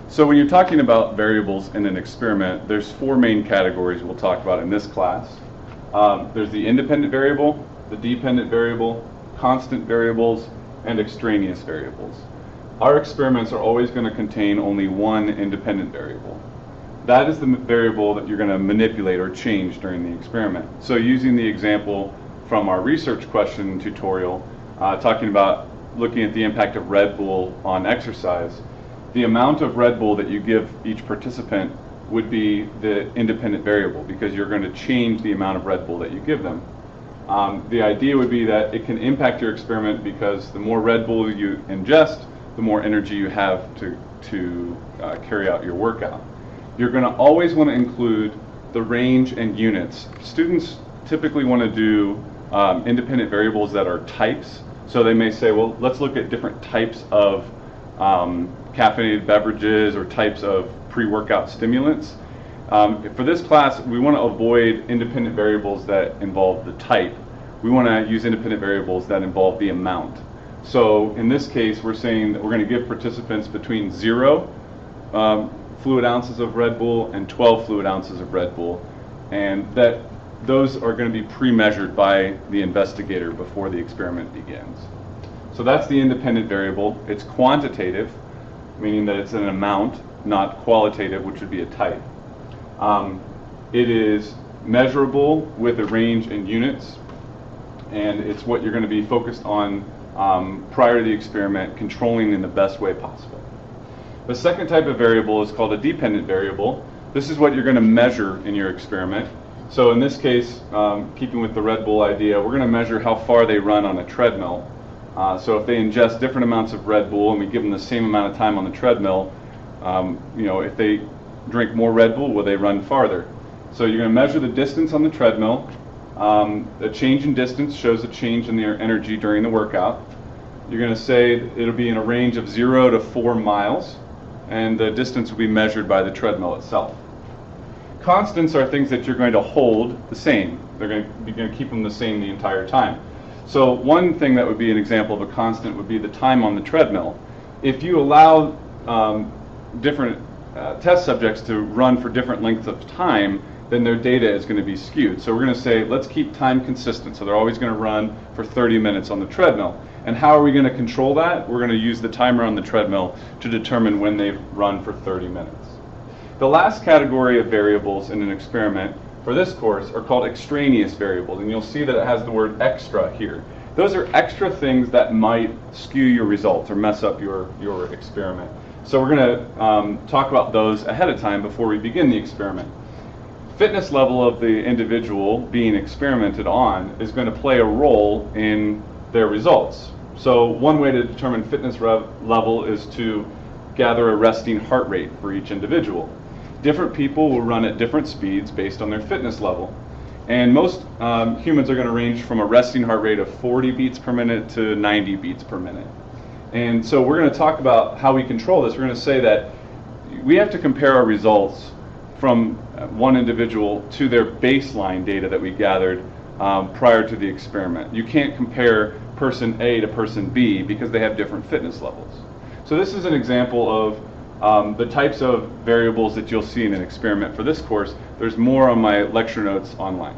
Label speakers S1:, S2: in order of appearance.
S1: So when you're talking about variables in an experiment, there's four main categories we'll talk about in this class. There's the independent variable, the dependent variable, constant variables, and extraneous variables. Our experiments are always going to contain only one independent variable. That is the variable that you're going to manipulate or change during the experiment. So using the example from our research question tutorial, talking about looking at the impact of Red Bull on exercise, the amount of Red Bull that you give each participant would be the independent variable because you're going to change the amount of Red Bull that you give them. The idea would be that it can impact your experiment because the more Red Bull you ingest, the more energy you have to carry out your workout. You're going to always want to include the range and units. Students typically want to do independent variables that are types. So they may say, well, let's look at different types of caffeinated beverages or types of pre-workout stimulants. For this class, we want to avoid independent variables that involve the type. We want to use independent variables that involve the amount. So in this case, we're saying that we're going to give participants between 0 fluid ounces of Red Bull and 12 fluid ounces of Red Bull, and that those are going to be pre-measured by the investigator before the experiment begins. So that's the independent variable. It's quantitative, meaning that it's an amount, not qualitative, which would be a type. It is measurable with a range in units, and it's what you're going to be focused on prior to the experiment, controlling in the best way possible. The second type of variable is called a dependent variable. This is what you're going to measure in your experiment. So in this case, keeping with the Red Bull idea, we're going to measure how far they run on a treadmill. So if they ingest different amounts of Red Bull and we give them the same amount of time on the treadmill, if they drink more Red Bull, will they run farther? So you're going to measure the distance on the treadmill. The change in distance shows a change in their energy during the workout. You're going to say it'll be in a range of 0 to 4 miles, and the distance will be measured by the treadmill itself. Constants are things that you're going to hold the same. You're going to keep them the same the entire time. So one thing that would be an example of a constant would be the time on the treadmill. If you allow different test subjects to run for different lengths of time, then their data is going to be skewed. So we're going to say, let's keep time consistent. So they're always going to run for 30 minutes on the treadmill. And how are we going to control that? We're going to use the timer on the treadmill to determine when they've run for 30 minutes. The last category of variables in an experiment for this course are called extraneous variables, and you'll see that it has the word extra here. Those are extra things that might skew your results or mess up your experiment. So we're going to talk about those ahead of time before we begin the experiment. Fitness level of the individual being experimented on is going to play a role in their results. So one way to determine fitness level is to gather a resting heart rate for each individual. Different people will run at different speeds based on their fitness level. And most humans are going to range from a resting heart rate of 40 beats per minute to 90 beats per minute. And so we're going to talk about how we control this. We're going to say that we have to compare our results from one individual to their baseline data that we gathered prior to the experiment. You can't compare person A to person B because they have different fitness levels. So this is an example of the types of variables that you'll see in an experiment for this course. There's more on my lecture notes online.